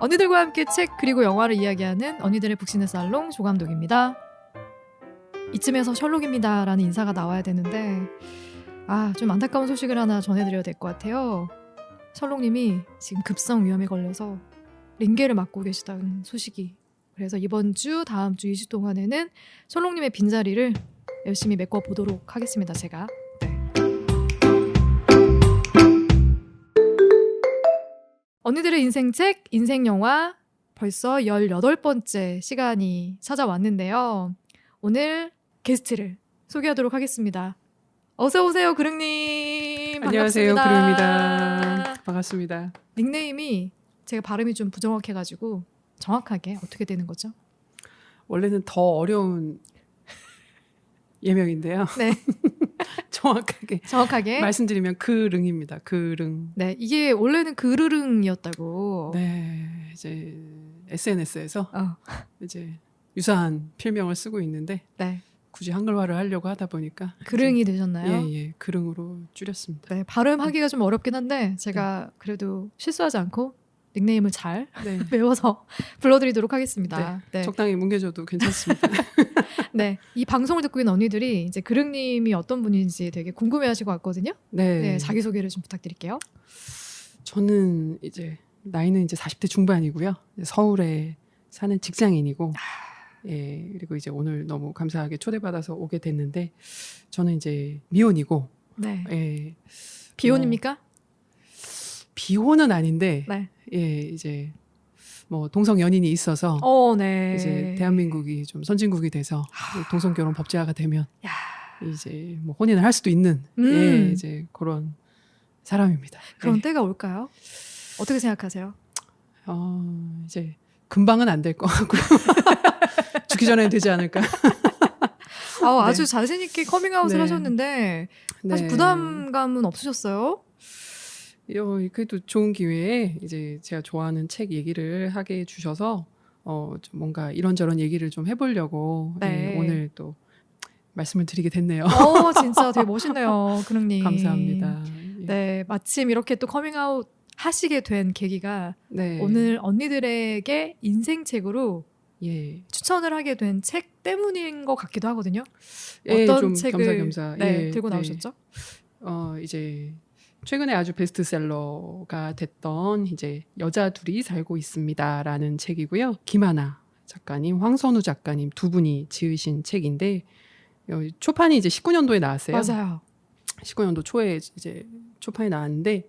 언니들과 함께 책 그리고 영화를 이야기하는 언니들의 북신의 살롱 조감독입니다. 이쯤에서 셜록입니다 라는 인사가 나와야 되는데 좀 안타까운 소식을 하나 전해드려야 될 것 같아요. 셜록님이 지금 급성 위염에 걸려서 링게를 맡고 계시다는 소식이. 그래서 이번 주 다음 주 2주 동안에는 셜록님의 빈자리를 열심히 메꿔보도록 하겠습니다. 제가. 언니들의 인생책, 인생영화 벌써 18번째 시간이 찾아왔는데요. 오늘 게스트를 소개하도록 하겠습니다. 어서 오세요, 그릉님. 안녕하세요, 반갑습니다. 그릉입니다. 반갑습니다. 닉네임이 제가 발음이 좀 부정확해가지고 정확하게 어떻게 되는 거죠? 원래는 더 어려운 예명인데요. 네. 정확하게 말씀드리면 그릉입니다. 그릉. 네, 이게 원래는 그르릉이었다고. 네, 이제 SNS에서 이제 유사한 필명을 쓰고 있는데 네. 굳이 한글화를 하려고 하다 보니까 그릉이 되셨나요? 예, 그릉으로 줄였습니다. 네, 발음하기가 좀 어렵긴 한데 제가 그래도 실수하지 않고 닉네임을 잘 외워서 불러드리도록 하겠습니다. 네, 적당히 뭉개줘도 괜찮습니다. 네, 이 방송을 듣고 있는 언니들이 이제 그릉님이 어떤 분인지 되게 궁금해하실 것 같거든요. 네, 자기소개를 좀 부탁드릴게요. 저는 이제 나이는 이제 40대 중반이고요. 서울에 사는 직장인이고, 예, 그리고 이제 오늘 너무 감사하게 초대받아서 오게 됐는데, 저는 이제 미혼이고, 예, 비혼입니까? 비혼은 아닌데, 네. 예, 이제 뭐 동성 연인이 있어서, 이제 대한민국이 좀 선진국이 돼서 동성 결혼 법제화가 되면 이제 뭐 혼인을 할 수도 있는, 예, 이제 그런 사람입니다. 그런 때가 올까요? 어떻게 생각하세요? 이제 금방은 안 될 것 같고 죽기 전에는 되지 않을까. 아주 자신 있게 커밍아웃을 하셨는데 사실 부담감은 없으셨어요? 그래도 좋은 기회에 이제 제가 좋아하는 책 얘기를 하게 해주셔서 좀 뭔가 이런저런 얘기를 좀 해보려고 오늘 또 말씀을 드리게 됐네요. 진짜 되게 멋있네요, 그릉님. 감사합니다. 네, 마침 이렇게 또 커밍아웃 하시게 된 계기가 오늘 언니들에게 인생책으로 추천을 하게 된 책 때문인 것 같기도 하거든요. 어떤 좀 책을 겸사겸사 들고 나오셨죠? 이제 최근에 아주 베스트셀러가 됐던 이제 여자 둘이 살고 있습니다라는 책이고요. 김하나 작가님, 황선우 작가님 두 분이 지으신 책인데 초판이 이제 19년도에 나왔어요. 맞아요. 19년도 초에 이제 초판이 나왔는데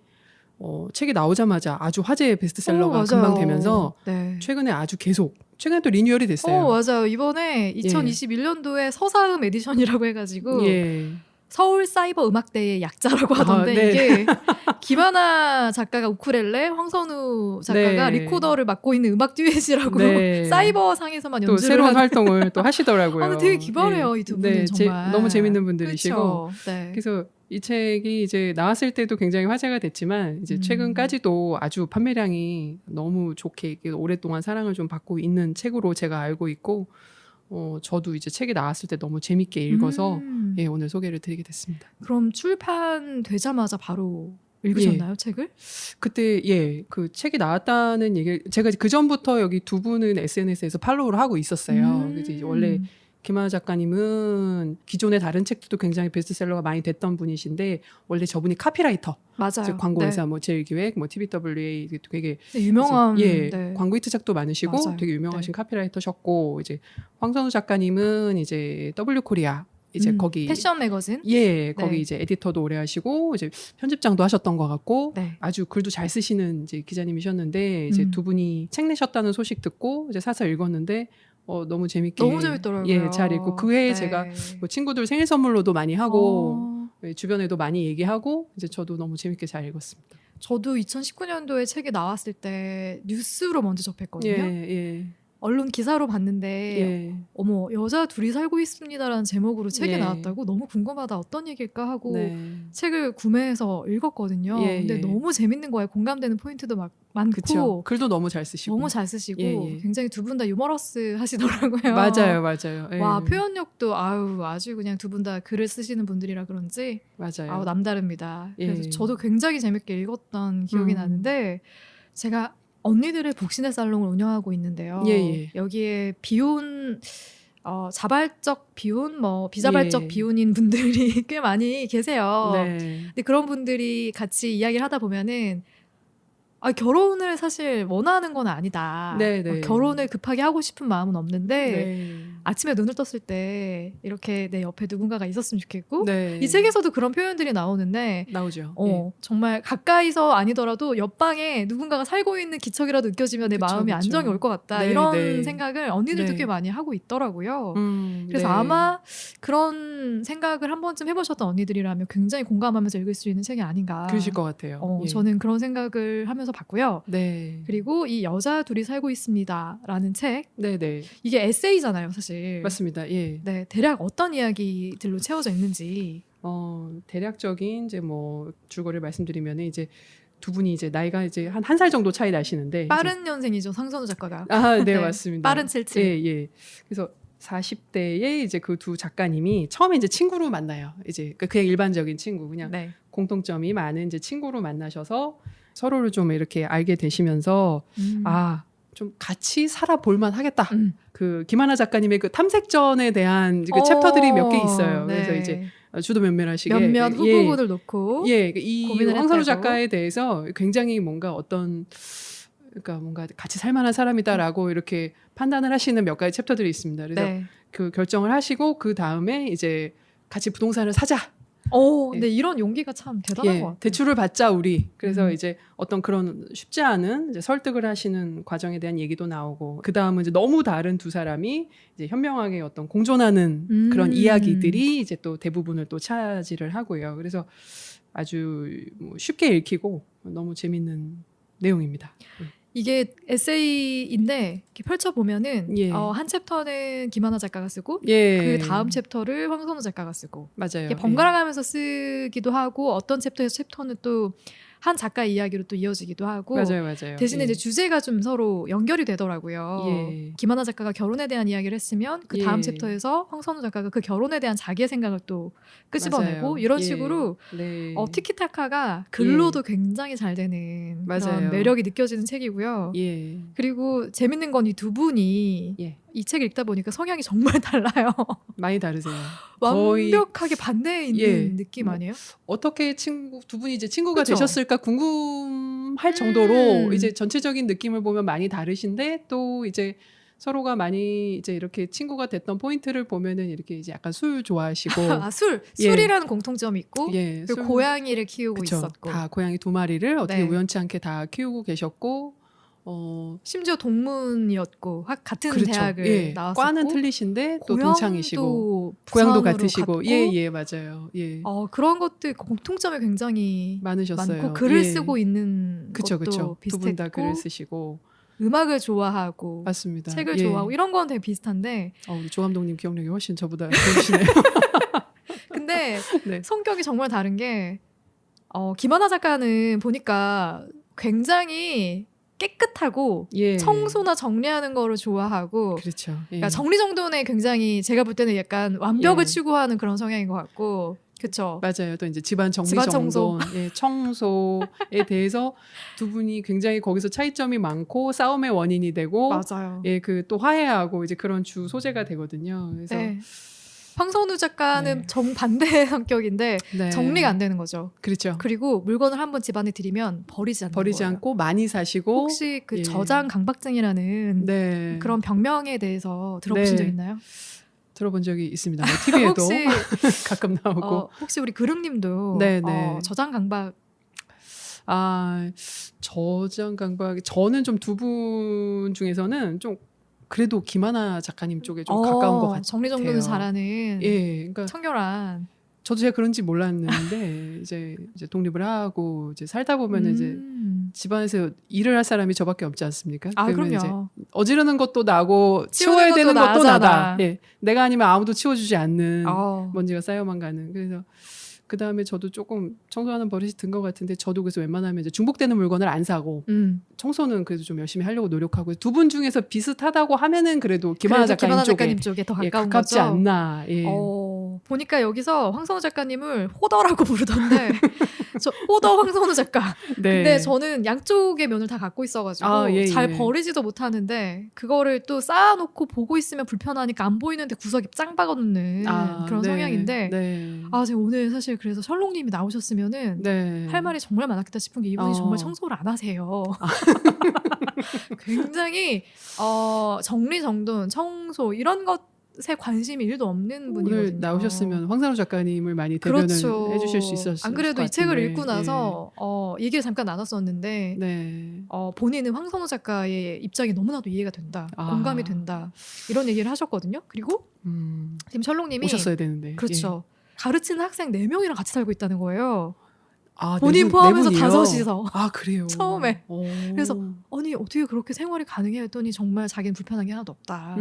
책이 나오자마자 아주 화제의 베스트셀러가 금방 되면서 최근에 아주 최근에 또 리뉴얼이 됐어요. 맞아요. 이번에 2021년도에 서사음 에디션이라고 해가지고 서울 사이버 음악대의 약자라고 하던데 이게 김하나 작가가 우쿨렐레, 황선우 작가가 리코더를 맡고 있는 음악 듀엣이라고 사이버 상에서만 연주를 또 새로운 활동을 또 하시더라고요. 되게 기발해요, 이 두 분은 정말. 너무 재밌는 분들이시고. 그래서 이 책이 이제 나왔을 때도 굉장히 화제가 됐지만 이제 최근까지도 아주 판매량이 너무 좋게 오랫동안 사랑을 좀 받고 있는 책으로 제가 알고 있고 저도 이제 책이 나왔을 때 너무 재밌게 읽어서 오늘 소개를 드리게 됐습니다. 그럼 출판되자마자 바로 읽으셨나요, 책을? 그때 그 책이 나왔다는 얘기를 제가 그 전부터 여기 두 분은 SNS에서 팔로우를 하고 있었어요. 그래서 이제 원래 김하나 작가님은 기존의 다른 책들도 굉장히 베스트셀러가 많이 됐던 분이신데 원래 저분이 카피라이터, 맞아요. 광고회사 뭐 제일기획, 뭐 TBWA 되게 유명한 광고 히트작도 많으시고 되게 유명하신 카피라이터셨고 이제 황선우 작가님은 이제 W코리아 이제 거기 패션 매거진 거기 이제 에디터도 오래 하시고 이제 편집장도 하셨던 것 같고 아주 글도 잘 쓰시는 이제 기자님이셨는데 이제 두 분이 책 내셨다는 소식 듣고 이제 사서 읽었는데 너무 재밌게 너무 재밌더라고요. 잘 읽고 그 해에 제가 뭐 친구들 생일 선물로도 많이 하고 주변에도 많이 얘기하고 이제 저도 너무 재밌게 잘 읽었습니다. 저도 2019년도에 책이 나왔을 때 뉴스로 먼저 접했거든요. 언론 기사로 봤는데 어머 여자 둘이 살고 있습니다라는 제목으로 책이 나왔다고 너무 궁금하다 어떤 얘기일까 하고 책을 구매해서 읽었거든요. 근데 너무 재밌는 거예요. 공감되는 포인트도 많고 그쵸. 글도 너무 잘 쓰시고 굉장히 두 분 다 유머러스 하시더라고요. 맞아요. 와 표현력도 아주 그냥 두 분 다 글을 쓰시는 분들이라 그런지 남다릅니다. 그래서 저도 굉장히 재밌게 읽었던 기억이 나는데 제가 언니들의 북신의 살롱을 운영하고 있는데요. 예. 여기에 비혼 자발적 비혼, 비자발적 예. 비혼인 분들이 꽤 많이 계세요. 네. 근데 그런 분들이 같이 이야기를 하다 보면은 결혼을 사실 원하는 건 아니다. 네. 결혼을 급하게 하고 싶은 마음은 없는데 네. 아침에 눈을 떴을 때 이렇게 내 옆에 누군가가 있었으면 좋겠고 네. 이 책에서도 그런 표현들이 나오는데 나오죠. 정말 가까이서 아니더라도 옆방에 누군가가 살고 있는 기척이라도 느껴지면 내 마음이 안정이 올 것 같다. 네, 이런 네. 생각을 언니들도 네. 꽤 많이 하고 있더라고요. 그래서 네. 아마 그런 생각을 한 번쯤 해보셨던 언니들이라면 굉장히 공감하면서 읽을 수 있는 책이 아닌가. 그러실 것 같아요. 저는 그런 생각을 하면서 봤고요. 네. 그리고 이 여자 둘이 살고 있습니다라는 책. 네. 이게 에세이잖아요, 사실. 맞습니다. 예. 네, 대략 어떤 이야기들로 채워져 있는지. 대략적인 이제 줄거리를 말씀드리면 이제 두 분이 이제 나이가 이제 한 살 정도 차이 나시는데 빠른 년생이죠, 상선우 작가가. 네, 맞습니다. 빠른 77. 예. 그래서 40대에 이제 그 두 작가님이 처음에 이제 친구로 만나요. 이제 그냥 일반적인 친구, 그냥 네. 공통점이 많은 이제 친구로 만나셔서 서로를 좀 이렇게 알게 되시면서 좀 같이 살아볼만 하겠다. 그 김하나 작가님의 그 탐색전에 대한 그 챕터들이 몇 개 있어요. 네. 그래서 이제 주도 면밀하시게 몇몇 후보군을 놓고 이 고민을 황선우 했다고. 작가에 대해서 굉장히 뭔가 뭔가 같이 살만한 사람이다라고 이렇게 판단을 하시는 몇 가지 챕터들이 있습니다. 그래서 네. 그 결정을 하시고 그 다음에 이제 같이 부동산을 사자. 근데 이런 용기가 참 대단한 것 같아요. 대출을 받자 우리. 그래서 이제 어떤 그런 쉽지 않은 이제 설득을 하시는 과정에 대한 얘기도 나오고, 그 다음은 이제 너무 다른 두 사람이 이제 현명하게 어떤 공존하는 그런 이야기들이 이제 또 대부분을 또 차지를 하고요. 그래서 아주 쉽게 읽히고 너무 재밌는 내용입니다. 이게 에세이인데 이렇게 펼쳐보면은 한 챕터는 김하나 작가가 쓰고 그 다음 챕터를 황선우 작가가 쓰고 맞아요. 이게 번갈아가면서 쓰기도 하고 어떤 챕터에서 챕터는 또 한 작가 이야기로 또 이어지기도 하고 맞아요. 대신에 이제 주제가 좀 서로 연결이 되더라고요. 김하나 작가가 결혼에 대한 이야기를 했으면 그 다음 챕터에서 황선우 작가가 그 결혼에 대한 자기의 생각을 또 끄집어내고 이런 식으로 티키타카가 글로도 굉장히 잘 되는 그런 매력이 느껴지는 책이고요. 그리고 재밌는 건 이 두 분이 이 책을 읽다 보니까 성향이 정말 달라요. 많이 다르세요. 완벽하게 반대에 있는 느낌 아니에요? 어떻게 두 분이 이제 친구가 되셨을까 궁금할 정도로 이제 전체적인 느낌을 보면 많이 다르신데, 또 이제 서로가 많이 이제 이렇게 친구가 됐던 포인트를 보면은 이렇게 이제 약간 술 좋아하시고 술이라는 공통점이 있고 그리고 고양이를 키우고 그쵸. 있었고 다 고양이 2마리를 어떻게 우연치 않게 다 키우고 계셨고, 심지어 동문이었고 같은 대학을 나왔었고 과는 틀리신데 또 동창이시고 고향도 같으시고 맞아요. 그런 것들 공통점이 굉장히 많으셨어요. 많고 글을 쓰고 있는 것도 비슷했고 두 분 다 글을 쓰시고 음악을 좋아하고 맞습니다. 책을 좋아하고 이런 건 되게 비슷한데 우리 조 감독님 기억력이 훨씬 저보다 좋으시네요. 근데 성격이 정말 다른 게 김하나 작가는 보니까 굉장히 깨끗하고 청소나 정리하는 거를 좋아하고 그렇죠. 그러니까 정리정돈에 굉장히 제가 볼 때는 약간 완벽을 추구하는 그런 성향인 것 같고 그렇죠. 맞아요. 또 이제 집안 정리정돈, 청소에 대해서 두 분이 굉장히 거기서 차이점이 많고 싸움의 원인이 되고 맞아요. 그 또 화해하고 이제 그런 주 소재가 되거든요. 그래서 황선우 작가는 정반대의 성격인데 정리가 안 되는 거죠. 그렇죠. 그리고 물건을 한번 집안에 들이면 버리지 않고 많이 사시고 혹시 그 저장 강박증이라는 그런 병명에 대해서 들어보신 적 있나요? 들어본 적이 있습니다. TV에도 가끔 나오고. 혹시 우리 그릉님도 저장 강박 저장 강박 저는 좀 두 분 중에서는 좀 그래도 김하나 작가님 쪽에 좀 가까운 것 같아요. 정리정돈을 잘하는 그러니까 청결한. 저도 제가 그런지 몰랐는데 이제 독립을 하고 이제 살다 보면 이제 집안에서 일을 할 사람이 저밖에 없지 않습니까? 그럼요. 이제 어지르는 것도 나고 치워야 되는 것도 나다. 내가 아니면 아무도 치워주지 않는 먼지가 쌓여만 가는. 그래서 그 다음에 저도 조금 청소하는 버릇이 든 것 같은데 저도 그래서 웬만하면 이제 중복되는 물건을 안 사고 청소는 그래도 좀 열심히 하려고 노력하고 두 분 중에서 비슷하다고 하면은 그래도 김하나 작가님 쪽에 더 가까운 가깝지 거죠? 않나. 보니까 여기서 황선우 작가님을 호더라고 부르던데 저 호더 황선우 작가. 네. 근데 저는 양쪽의 면을 다 갖고 있어가지고 잘 버리지도 못하는데 그거를 또 쌓아놓고 보고 있으면 불편하니까 안 보이는데 구석에 짱 박아놓는 그런 성향인데 제가 오늘 사실 그래서 셜록님이 나오셨으면은 할 말이 정말 많았겠다 싶은 게 이분이 정말 청소를 안 하세요. 굉장히 정리정돈, 청소 이런 것에 관심이 1도 없는 분이거든요. 오늘 나오셨으면 황선우 작가님을 많이 대변을 해주실 수 있었을 것 같은데. 안 그래도 이 책을 읽고 나서 얘기를 잠깐 나눴었는데 본인은 황선우 작가의 입장이 너무나도 이해가 된다. 공감이 된다. 이런 얘기를 하셨거든요. 그리고 지금 셜록님이 오셨어야 되는데. 그렇죠. 가르치는 학생 4명이랑 같이 살고 있다는 거예요. 본인 포함해서 5이서. 그래요? 처음에. 그래서 아니 어떻게 그렇게 생활이 가능해 했더니 정말 자기는 불편한 게 하나도 없다.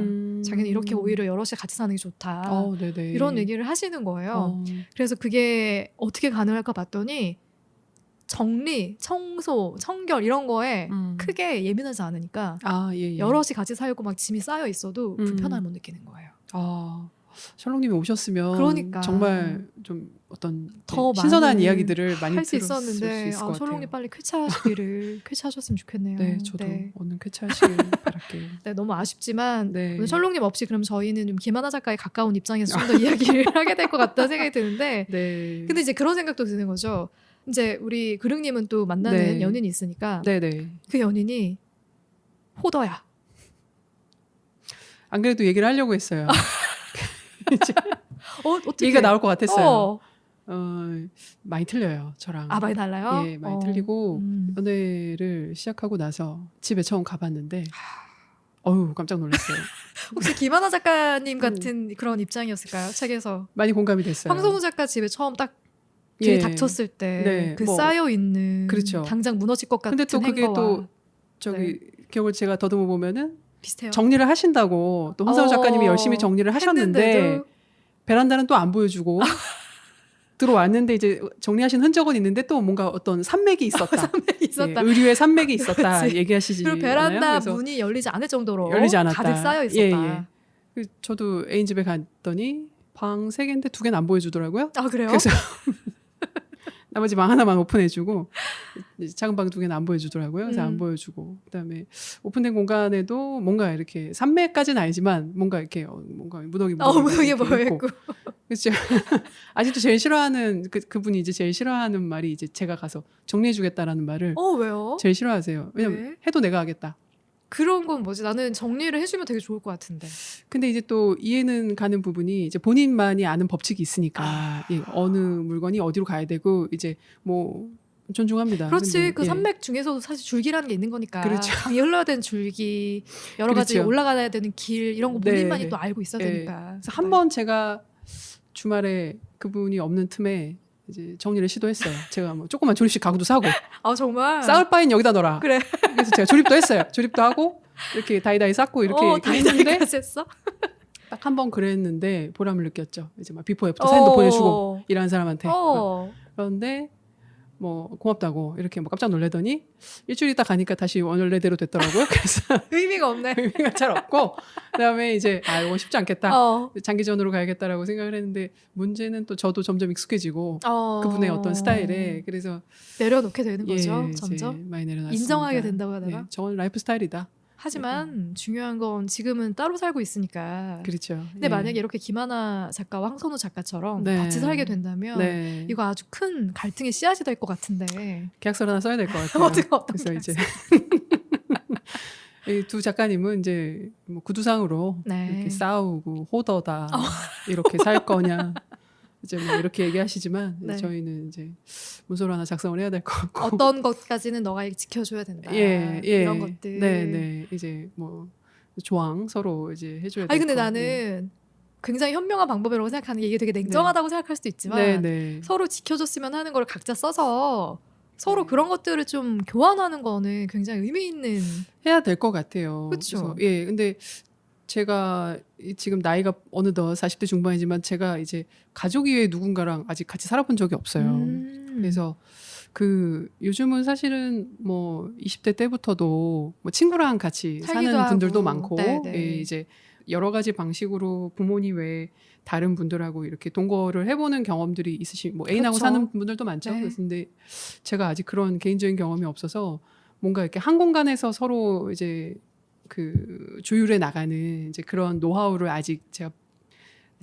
자기는 이렇게 오히려 여럿이 같이 사는 게 좋다. 이런 얘기를 하시는 거예요. 그래서 그게 어떻게 가능할까 봤더니 정리, 청소, 청결 이런 거에 크게 예민하지 않으니까 여럿이 같이 살고 막 짐이 쌓여 있어도 불편함을 못 느끼는 거예요. 셜록님이 오셨으면 그러니까. 정말 좀 어떤 더 신선한 이야기들을 많이 할 수 있었는데 셜록님 빨리 쾌차하시기를 쾌차하셨으면 좋겠네요. 네, 저도 오늘 쾌차하시길 바랄게요. 네, 너무 아쉽지만 오늘 셜록님 없이 그럼 저희는 좀 김하나 작가에 가까운 입장에서 좀 더 이야기를 하게 될 것 같다는 생각이 드는데 근데 이제 그런 생각도 드는 거죠. 이제 우리 그릉님은 또 만나는 연인이 있으니까 그 연인이 호더야. 안 그래도 얘기를 하려고 했어요. 어떻게 얘기가 나올 것 같았어요. 많이 틀려요, 저랑. 많이 달라요? 예, 많이 틀리고 연애를 시작하고 나서 집에 처음 가봤는데 깜짝 놀랐어요. 혹시 김하나 작가님 같은 그런 입장이었을까요? 책에서 많이 공감이 됐어요. 황선우 작가 집에 처음 딱 길이 닥쳤을 때 쌓여있는 그렇죠. 당장 무너질 것 같은 근데 또 그게 또 기억을 제가 더듬어 보면은 비슷해요. 정리를 하신다고 또 황선우 작가님이 열심히 정리를 하셨는데 했는데도. 베란다는 또 안 보여주고 들어왔는데 이제 정리하신 흔적은 있는데 또 뭔가 어떤 산맥이 있었다. 산맥이 있었다. 의류에 산맥이 있었다. 얘기하시지. 그리고 베란다 문이 열리지 않을 정도로 열리지 않았다. 가득 쌓여 있었다. 저도 애인 집에 갔더니 방 3개인데 2개는 안 보여주더라고요. 그래요? 그래서 나머지 방 하나만 오픈해주고 작은 방 2개는 안 보여주더라고요. 그래서 안 보여주고 그다음에 오픈된 공간에도 뭔가 이렇게 산매까지는 아니지만 뭔가 이렇게 뭔가 무더기 있고. 그렇죠. 아직도 제일 싫어하는 그분이 이제 제일 싫어하는 말이 이제 제가 가서 정리해주겠다라는 말을 왜요? 제일 싫어하세요. 왜냐면 해도 내가 하겠다. 그런 건 뭐지? 나는 정리를 해주면 되게 좋을 것 같은데. 근데 이제 또 이해는 가는 부분이 이제 본인만이 아는 법칙이 있으니까 어느 물건이 어디로 가야 되고 이제 뭐 존중합니다. 그렇지. 근데, 산맥 중에서도 사실 줄기라는 게 있는 거니까. 그렇죠. 강이 흘러야 되는 줄기, 여러 가지 올라가야 되는 길 이런 거 본인만이 또 알고 있어야 되니까. 그래서 한번 제가 주말에 그분이 없는 틈에 이제 정리를 시도했어요. 제가 뭐 조그만 조립식 가구도 사고. 정말? 쌓을 바엔 여기다 넣어라. 그래. 그래서 제가 조립도 했어요. 조립도 하고 이렇게 다이다이 쌓고 이렇게 다이다이까지 했어? 딱 한 번 그랬는데 보람을 느꼈죠. 이제 막 비포 애프터 사진도 보내주고 일하는 사람한테. 그런데 뭐 고맙다고 이렇게 뭐 깜짝 놀라더니 일주일 있다 가니까 다시 원래대로 됐더라고요. 그래서 의미가 없네. 의미가 잘 없고 그다음에 이제 이건 쉽지 않겠다. 장기전으로 가야겠다라고 생각을 했는데 문제는 또 저도 점점 익숙해지고 그분의 어떤 스타일에 그래서 내려놓게 되는 거죠. 점점 많이 내려놨습니다. 인정하게 된다고 해야 되나? 저는 라이프 스타일이다. 하지만 중요한 건 지금은 따로 살고 있으니까. 그렇죠. 근데 만약에 이렇게 김하나 작가와 황선우 작가처럼 같이 살게 된다면 이거 아주 큰 갈등의 씨앗이 될 것 같은데. 계약서를 하나 써야 될 것 같아요. 그래서 이제 이 두 작가님은 이제 뭐 구두상으로 이렇게 싸우고 호더다 이렇게 살 거냐 이제 뭐 이렇게 얘기하시지만 저희는 이제 문서로 하나 작성을 해야 될 것 같고 어떤 것까지는 너가 지켜줘야 된다. 이런 것들. 이제 뭐 조항 서로 이제 해줘야 될 것 같고. 근데 나는 굉장히 현명한 방법이라고 생각하는 게 이게 되게 냉정하다고 생각할 수도 있지만 서로 지켜줬으면 하는 걸 각자 써서 서로 그런 것들을 좀 교환하는 거는 굉장히 의미 있는 해야 될 것 같아요. 그렇죠. 근데 제가 지금 나이가 어느덧 40대 중반이지만 제가 이제 가족 이외에 누군가랑 아직 같이 살아본 적이 없어요. 그래서 요즘은 사실은 뭐 20대 때부터도 뭐 친구랑 같이 사는 분들도 많고 이제 여러 가지 방식으로 부모님 외에 다른 분들하고 이렇게 동거를 해보는 경험들이 있으신 뭐 애인하고 그렇죠. 사는 분들도 많죠. 네. 근데 제가 아직 그런 개인적인 경험이 없어서 뭔가 이렇게 한 공간에서 서로 이제 그 조율해 나가는 이제 그런 노하우를 아직 제가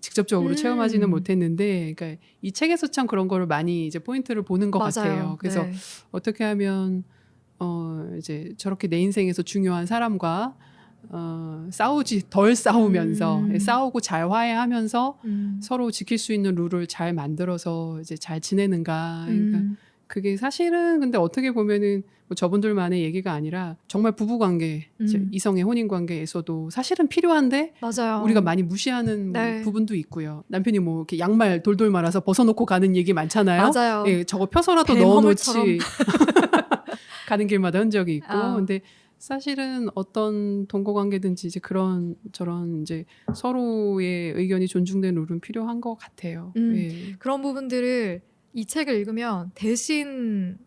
직접적으로 체험하지는 못했는데, 그러니까 이 책에서 참 그런 거를 많이 이제 포인트를 보는 것 맞아요. 같아요. 그래서 네. 어떻게 하면 이제 저렇게 내 인생에서 중요한 사람과 덜 싸우면서 싸우고 잘 화해하면서 서로 지킬 수 있는 룰을 잘 만들어서 이제 잘 지내는가. 그러니까 그게 사실은 근데 어떻게 보면은 뭐 저분들만의 얘기가 아니라 정말 부부관계, 이성의 혼인관계에서도 사실은 필요한데 맞아요. 우리가 많이 무시하는 네. 부분도 있고요. 남편이 뭐 이렇게 양말 돌돌 말아서 벗어놓고 가는 얘기 많잖아요. 맞아요. 예, 저거 펴서라도 넣어놓지 가는 길마다 흔적이 있고. 근데 사실은 어떤 동거관계든지 이제 그런 저런 이제 서로의 의견이 존중된 룰은 필요한 것 같아요. 예. 그런 부분들을 이 책을 읽으면 대신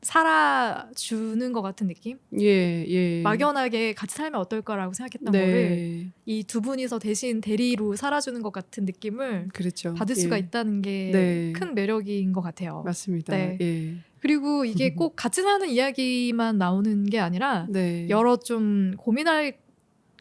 살아주는 것 같은 느낌? 예. 막연하게 같이 살면 어떨까라고 생각했던 거를 이 두 분이서 대신 대리로 살아주는 것 같은 느낌을 그렇죠. 받을 수가 있다는 게 큰 매력인 것 같아요. 맞습니다. 네. 예. 그리고 이게 꼭 같이 사는 이야기만 나오는 게 아니라 여러 좀 고민할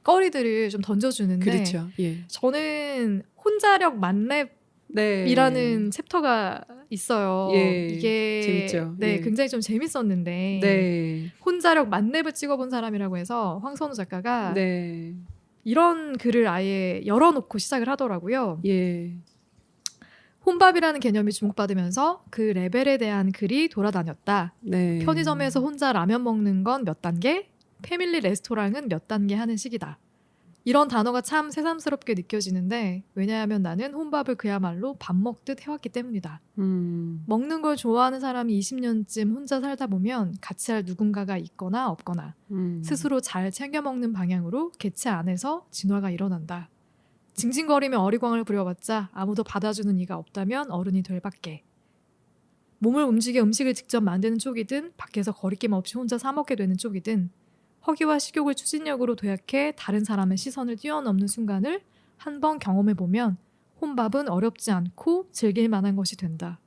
거리들을 좀 던져주는데 그렇죠. 예. 저는 혼자력 만렙이라는 챕터가 있어요. 예. 이게 재밌죠. 네, 예. 굉장히 좀 재밌었는데 네. 혼자력 만렙을 찍어본 사람이라고 해서 황선우 작가가 네. 이런 글을 아예 열어놓고 시작을 하더라고요. 예. 혼밥이라는 개념이 주목받으면서 그 레벨에 대한 글이 돌아다녔다. 네. 편의점에서 혼자 라면 먹는 건 몇 단계? 패밀리 레스토랑은 몇 단계 하는 식이다. 이런 단어가 참 새삼스럽게 느껴지는데 왜냐하면 나는 혼밥을 그야말로 밥 먹듯 해왔기 때문이다. 먹는 걸 좋아하는 사람이 20년쯤 혼자 살다 보면 같이 할 누군가가 있거나 없거나 스스로 잘 챙겨 먹는 방향으로 개체 안에서 진화가 일어난다. 징징거리며 어리광을 부려봤자 아무도 받아주는 이가 없다면 어른이 될 밖에. 몸을 움직여 음식을 직접 만드는 쪽이든 밖에서 거리낌 없이 혼자 사 먹게 되는 쪽이든 허기와 식욕을 추진력으로 도약해 다른 사람의 시선을 뛰어넘는 순간을 한번 경험해보면 혼밥은 어렵지 않고 즐길 만한 것이 된다.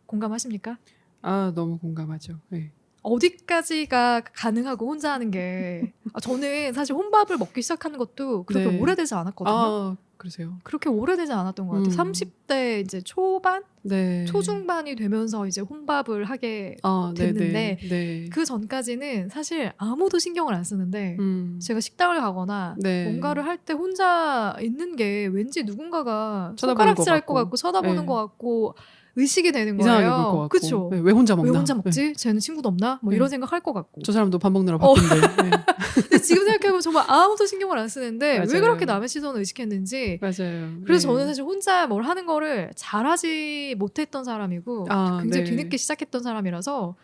공감하십니까? 아, 너무 공감하죠. 네. 어디까지가 가능하고 혼자 하는 게 저는 사실 혼밥을 먹기 시작하는 것도 그렇게 네. 오래되지 않았거든요. 아, 그러세요? 그렇게 오래되지 않았던 것 같아요. 30대 이제 초반? 네. 초중반이 되면서 이제 혼밥을 하게 됐는데 그 전까지는 사실 아무도 신경을 안 쓰는데 제가 식당을 가거나 뭔가를 할 때 혼자 있는 게 왠지 누군가가 손가락질할 것 같고 쳐다보는 것 같고 의식이 되는 거예요. 이상하게 볼 것 같고. 그렇죠. 왜 혼자 먹나? 왜 혼자 먹지? 쟤는 친구도 없나? 뭐 이런 생각 할 것 같고. 저 사람도 밥 먹느라 바쁜데. 근데 지금 생각해보면 정말 아무도 신경을 안 쓰는데 맞아요. 왜 그렇게 남의 시선을 의식했는지. 맞아요. 그래서 저는 사실 혼자 뭘 하는 거를 잘하지 못했던 사람이고 굉장히 뒤늦게 시작했던 사람이라서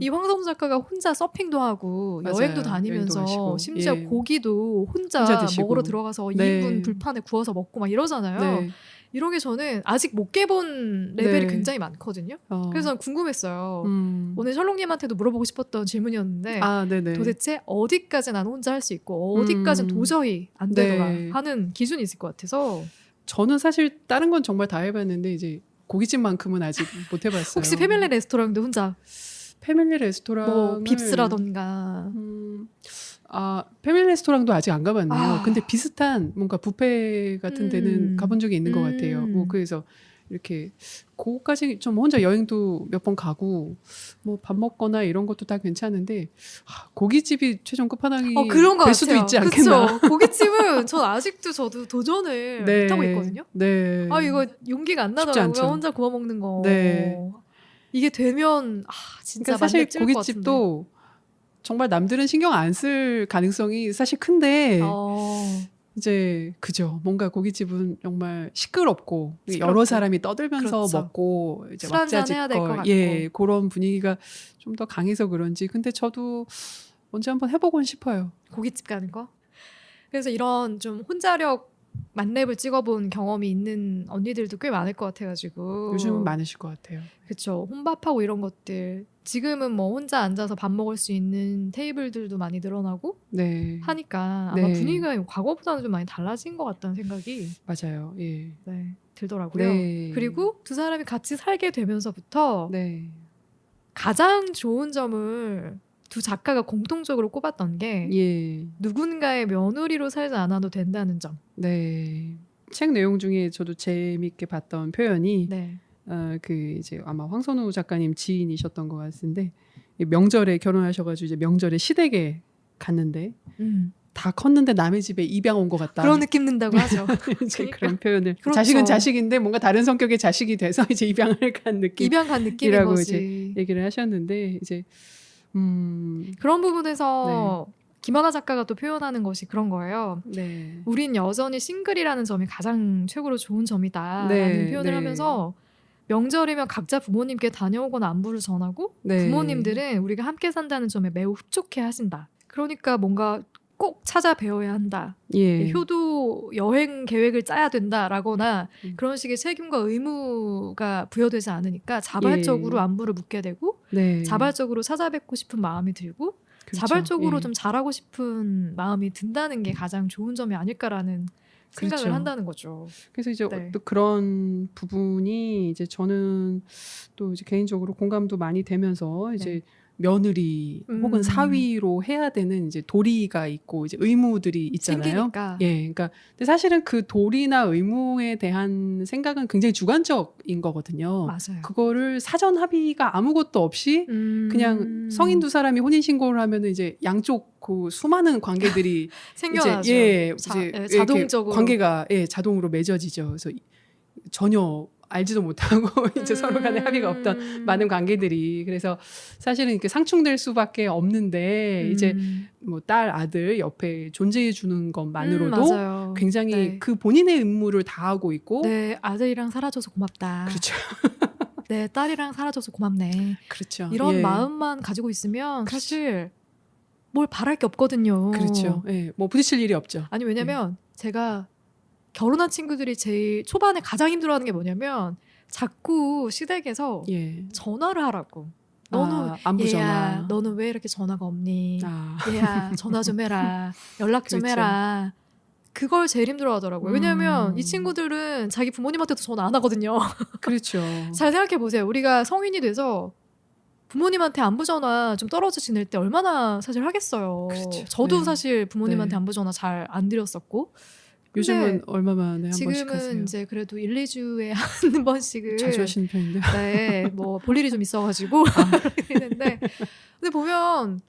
이 황성우 작가가 혼자 서핑도 하고 여행도 다니면서 심지어 고기도 혼자 먹으러 들어가서 2인분 불판에 구워서 먹고 막 이러잖아요. 이런 게 저는 아직 못 깨본 레벨이 굉장히 많거든요. 그래서 궁금했어요. 오늘 셜록님한테도 물어보고 싶었던 질문이었는데 도대체 어디까지 난 혼자 할 수 있고 어디까지는 도저히 안 되더라 하는 기준이 있을 것 같아서. 저는 사실 다른 건 정말 다 해봤는데 이제 고깃집만큼은 아직 못 해봤어요. 혹시 패밀리 레스토랑도 혼자? 패밀리 레스토랑 뭐 빕스라던가 패밀리 레스토랑도 아직 안 가봤네요. 근데 비슷한 뭔가 뷔페 같은 데는 가본 적이 있는 것 같아요. 뭐 그래서 이렇게 그거까지 좀 혼자 여행도 몇 번 가고 뭐 밥 먹거나 이런 것도 다 괜찮은데 고깃집이 최종 끝판왕이 그런 것 될 수도 같아요. 있지 않겠나. 그쵸? 고깃집은 전 아직도 저도 도전을 못하고 있거든요. 이거 용기가 안 나더라고요. 혼자 구워 먹는 거. 이게 되면 진짜 그러니까 사실 고깃집도 정말 남들은 신경 안 쓸 가능성이 사실 큰데 이제 그죠. 뭔가 고깃집은 정말 시끄럽고 여러 사람이 떠들면서 먹고 이제 왁자지껄 그런 분위기가 좀 더 강해서 그런지 근데 저도 언제 한번 해보곤 싶어요. 고깃집 가는 거. 그래서 이런 좀 혼자력 만렙을 찍어본 경험이 있는 언니들도 꽤 많을 것 같아가지고 요즘은 많으실 것 같아요. 그쵸. 혼밥하고 이런 것들 지금은 뭐 혼자 앉아서 밥 먹을 수 있는 테이블들도 많이 늘어나고 네. 하니까 아마 네. 분위기가 과거보다는 좀 많이 달라진 것 같다는 생각이 맞아요. 예. 네, 들더라고요. 네. 그리고 두 사람이 같이 살게 되면서부터 네. 가장 좋은 점을 두 작가가 공통적으로 꼽았던 게 예. 누군가의 며느리로 살지 않아도 된다는 점. 네. 책 내용 중에 저도 재밌게 봤던 표현이 네. 그 이제 아마 황선우 작가님 지인이셨던 것 같은데 명절에 결혼하셔가지고 이제 명절에 시댁에 갔는데 다 컸는데 남의 집에 입양 온 것 같다. 그런 느낌 든다고 하죠. 이제 그러니까. 그런 표현을 그렇죠. 자식은 자식인데 뭔가 다른 성격의 자식이 돼서 이제 입양을 간 느낌. 입양 간 느낌인 이라고 거지. 얘기를 하셨는데 이제 그런 부분에서 김하나 작가가 또 표현하는 것이 그런 거예요. 네. 우린 여전히 싱글이라는 점이 가장 최고로 좋은 점이다라는 네, 표현을 네. 하면서 명절이면 각자 부모님께 다녀오거나 안부를 전하고 네. 부모님들은 우리가 함께 산다는 점에 매우 흡족해 하신다. 그러니까 뭔가 꼭 찾아뵈어야 한다. 예. 효도 여행 계획을 짜야 된다라거나 그런 식의 책임과 의무가 부여되지 않으니까 자발적으로 예. 안부를 묻게 되고 네. 자발적으로 찾아뵙고 싶은 마음이 들고 그렇죠. 자발적으로 예. 좀 잘하고 싶은 마음이 든다는 게 가장 좋은 점이 아닐까라는 생각을 그렇죠. 한다는 거죠. 그래서 이제 네. 또 그런 부분이 이제 저는 또 이제 개인적으로 공감도 많이 되면서 이제 며느리 혹은 사위로 해야 되는 이제 도리가 있고 이제 의무들이 있잖아요. 생기니까. 예, 그러니까 근데 사실은 그 도리나 의무에 대한 생각은 굉장히 주관적인 거거든요. 맞아요. 그거를 사전 합의가 아무것도 없이 그냥 성인 두 사람이 혼인 신고를 하면은 이제 양쪽 그 수많은 관계들이 생겨나죠. 이제 자동적으로 관계가 자동으로 맺어지죠. 그래서 전혀 알지도 못하고 이제 서로 간에 합의가 없던 많은 관계들이 그래서 사실은 이렇게 상충될 수밖에 없는데 이제 뭐 딸 아들 옆에 존재해 주는 것만으로도 굉장히 그 본인의 임무를 다하고 있고 네, 아들이랑 살아줘서 고맙다. 그렇죠. 네, 딸이랑 살아줘서 고맙네. 그렇죠. 이런 마음만 가지고 있으면 사실 뭘 바랄 게 없거든요. 그렇죠. 예, 뭐 부딪힐 일이 없죠. 아니 왜냐면 제가 결혼한 친구들이 제일 초반에 가장 힘들어하는 게 뭐냐면 자꾸 시댁에서 전화를 하라고. 너는 안부 얘야, 전화. 너는 왜 이렇게 전화가 없니? 얘야, 전화 좀 해라. 연락 좀 해라. 그걸 제일 힘들어하더라고요. 왜냐하면 이 친구들은 자기 부모님한테도 전화 안 하거든요. 그렇죠. 잘 생각해 보세요. 우리가 성인이 돼서 부모님한테 안부 전화 좀 떨어져 지낼 때 얼마나 사실 하겠어요. 그렇죠. 저도 사실 부모님한테 안부 전화 잘 안 드렸었고. 요즘은 얼마 만에 한 번씩 하세요? 지금은 이제 그래도 1, 2주에 한 번씩은 자주 하시는 편인데. 네, 뭐 볼 일이 좀 있어가지고 했는데 근데 보면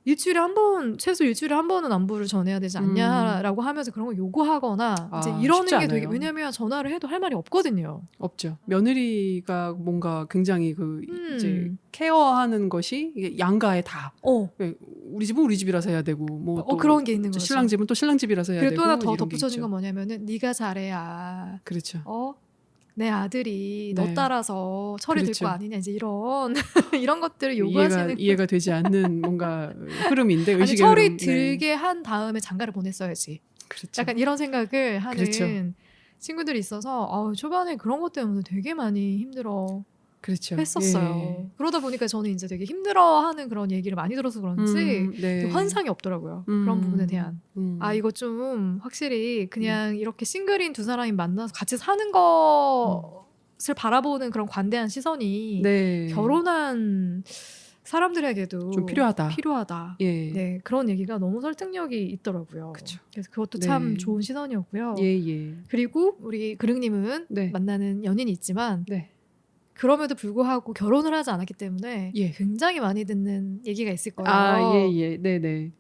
일주일에 한 번, 최소 일주일에 한 번은 안부를 전해야 되지 않냐라고 하면서 그런 걸 요구하거나 이제 이러는 게 되게 왜냐면 전화를 해도 할 말이 없거든요. 없죠. 며느리가 뭔가 굉장히 그 이제 케어하는 것이 이게 양가에 다. 우리 집은 우리 집이라서 해야 되고 뭐 또 그런 게 있는 거죠. 신랑 집은 또 신랑 집이라서 해야 되고. 그리고 또 하나 더 덧붙여진 건 뭐냐면은 네가 잘해야. 그렇죠. 내 아들이 너 따라서 철이 들 거 아니냐 이제 이런 것들을 요구하시는 이해가 되지 않는 뭔가 흐름인데 의식의 철이 흐름. 들게 한 다음에 장가를 보냈어야지. 그렇죠. 약간 이런 생각을 하는 친구들이 있어서 초반에 그런 것 때문에 되게 많이 힘들어 했었어요. 그러다 보니까 저는 이제 되게 힘들어하는 그런 얘기를 많이 들어서 그런지 환상이 없더라고요. 그런 부분에 대한. 이거 좀 확실히 그냥 이렇게 싱글인 두 사람이 만나서 같이 사는 것을 바라보는 그런 관대한 시선이 결혼한 사람들에게도 좀 필요하다. 네, 그런 얘기가 너무 설득력이 있더라고요. 그쵸. 그래서 그것도 참 좋은 시선이었고요. 예. 그리고 우리 그릉님은 만나는 연인이 있지만 그럼에도 불구하고 결혼을 하지 않았기 때문에 굉장히 많이 듣는 얘기가 있을 거예요. 네네.